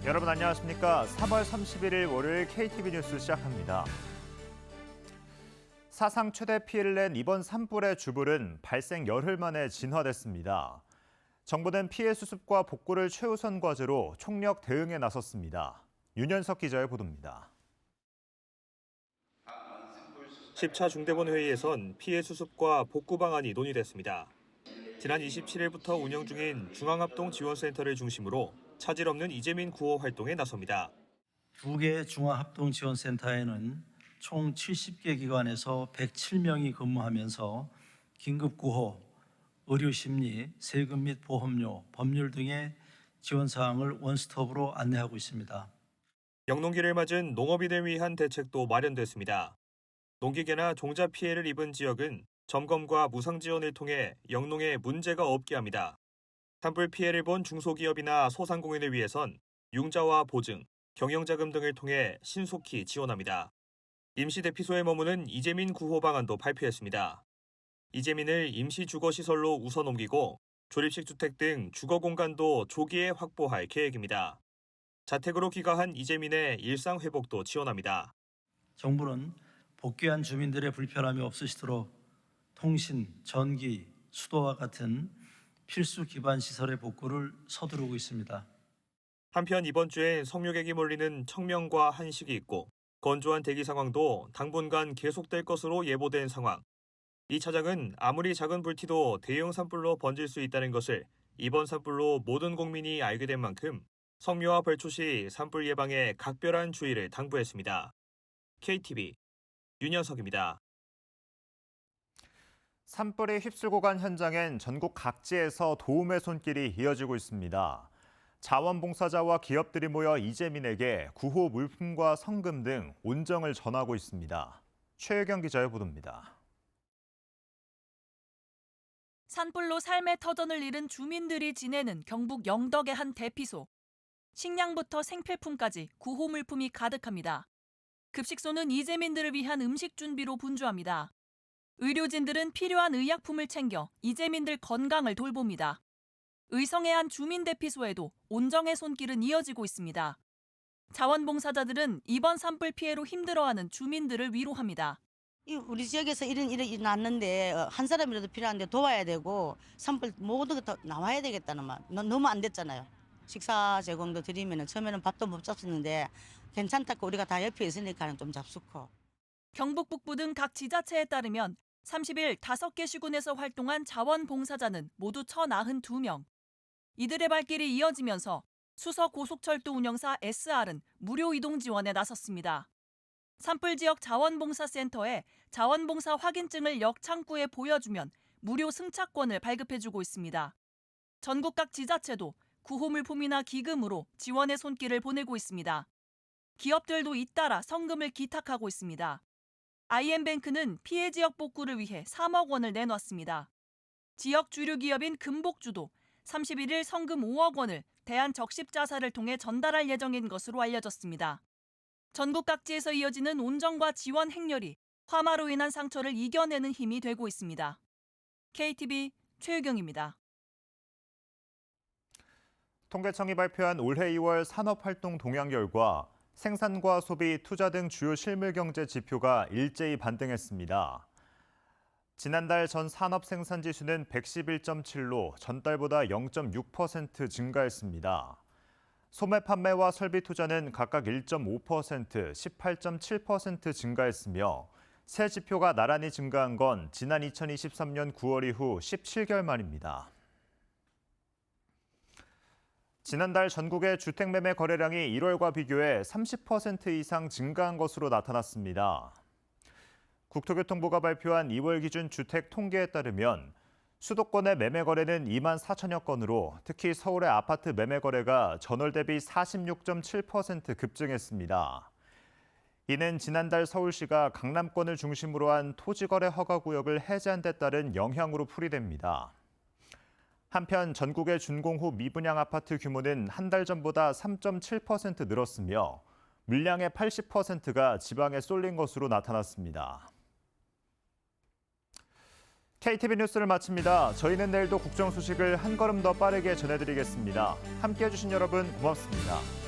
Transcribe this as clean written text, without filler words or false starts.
여러분 안녕하십니까? 3월 31일 월요일 KTV 뉴스 시작합니다. 사상 최대 피해를 낸 이번 산불의 주불은 발생 열흘 만에 진화됐습니다. 정부는 피해 수습과 복구를 최우선 과제로 총력 대응에 나섰습니다. 윤현석 기자의 보도입니다. 10차 중대본 회의에선 피해 수습과 복구 방안이 논의됐습니다. 지난 27일부터 운영 중인 중앙합동지원센터를 중심으로 차질 없는 이재민 구호 활동에 나섭니다. 2개 중앙합동지원센터에는 총 70개 기관에서 107명이 근무하면서 긴급구호, 의료심리, 세금 및 보험료, 법률 등의 지원사항을 원스톱으로 안내하고 있습니다. 영농기를 맞은 농업인을 위한 대책도 마련됐습니다. 농기계나 종자 피해를 입은 지역은 점검과 무상 지원을 통해 영농에 문제가 없게 합니다. 산불 피해를 본 중소기업이나 소상공인을 위해선 융자와 보증, 경영자금 등을 통해 신속히 지원합니다. 임시대피소에 머무는 이재민 구호 방안도 발표했습니다. 이재민을 임시주거시설로 우선 옮기고 조립식 주택 등 주거 공간도 조기에 확보할 계획입니다. 자택으로 귀가한 이재민의 일상 회복도 지원합니다. 정부는 복귀한 주민들의 불편함이 없으시도록 통신, 전기, 수도와 같은 필수 기반 시설의 복구를 서두르고 있습니다. 한편 이번 주엔 성묘객이 몰리는 청명과 한식이 있고 건조한 대기 상황도 당분간 계속될 것으로 예보된 상황. 이 차장은 아무리 작은 불티도 대형 산불로 번질 수 있다는 것을 이번 산불로 모든 국민이 알게 된 만큼 성묘와 벌초 시 산불 예방에 각별한 주의를 당부했습니다. KTV 윤현석입니다. 산불이 휩쓸고 간 현장엔 전국 각지에서 도움의 손길이 이어지고 있습니다. 자원봉사자와 기업들이 모여 이재민에게 구호 물품과 성금 등 온정을 전하고 있습니다. 최혜경 기자의 보도입니다. 산불로 삶의 터전을 잃은 주민들이 지내는 경북 영덕의 한 대피소. 식량부터 생필품까지 구호 물품이 가득합니다. 급식소는 이재민들을 위한 음식 준비로 분주합니다. 의료진들은 필요한 의약품을 챙겨 이재민들 건강을 돌봅니다. 의성의 한 주민대피소에도 온정의 손길은 이어지고 있습니다. 자원봉사자들은 이번 산불 피해로 힘들어하는 주민들을 위로합니다. 우리 지역에서 이런 일이 났는데 한 사람이라도 필요한데 도와야 되고 산불 모든 게 다 나와야 되겠다는 말. 너무 안 됐잖아요. 식사 제공도 드리면 처음에는 밥도 못 잡수는데 괜찮다고 우리가 다 옆에 있으니까 좀 잡수고. 경북 북부 등 각 지자체에 따르면 30일 5개 시군에서 활동한 자원봉사자는 모두 1,092명. 이들의 발길이 이어지면서 수서고속철도 운영사 SR은 무료 이동 지원에 나섰습니다. 산불 지역 자원봉사센터에 자원봉사 확인증을 역 창구에 보여주면 무료 승차권을 발급해주고 있습니다. 전국 각 지자체도 구호물품이나 기금으로 지원의 손길을 보내고 있습니다. 기업들도 잇따라 성금을 기탁하고 있습니다. IM뱅크는 피해 지역 복구를 위해 3억 원을 내놨습니다. 지역 주류 기업인 금복주도 31일 성금 5억 원을 대한적십자사를 통해 전달할 예정인 것으로 알려졌습니다. 전국 각지에서 이어지는 온정과 지원 행렬이 화마로 인한 상처를 이겨내는 힘이 되고 있습니다. KTV 최유경입니다. 통계청이 발표한 올해 2월 산업활동 동향 결과 생산과 소비, 투자 등 주요 실물경제 지표가 일제히 반등했습니다. 지난달 전 산업생산지수는 111.7로 전달보다 0.6% 증가했습니다. 소매 판매와 설비 투자는 각각 1.5%, 18.7% 증가했으며 세 지표가 나란히 증가한 건 지난 2023년 9월 이후 17개월 만입니다. 지난달 전국의 주택 매매 거래량이 1월과 비교해 30% 이상 증가한 것으로 나타났습니다. 국토교통부가 발표한 2월 기준 주택 통계에 따르면 수도권의 매매 거래는 2만 4천여 건으로 특히 서울의 아파트 매매 거래가 전월 대비 46.7% 급증했습니다. 이는 지난달 서울시가 강남권을 중심으로 한 토지거래 허가구역을 해제한 데 따른 영향으로 풀이됩니다. 한편 전국의 준공후 미분양 아파트 규모는 한 달 전보다 3.7% 늘었으며 물량의 80%가 지방에 쏠린 것으로 나타났습니다. KTV 뉴스를 마칩니다. 저희는 내일도 국정 소식을 한 걸음 더 빠르게 전해드리겠습니다. 함께해 주신 여러분 고맙습니다.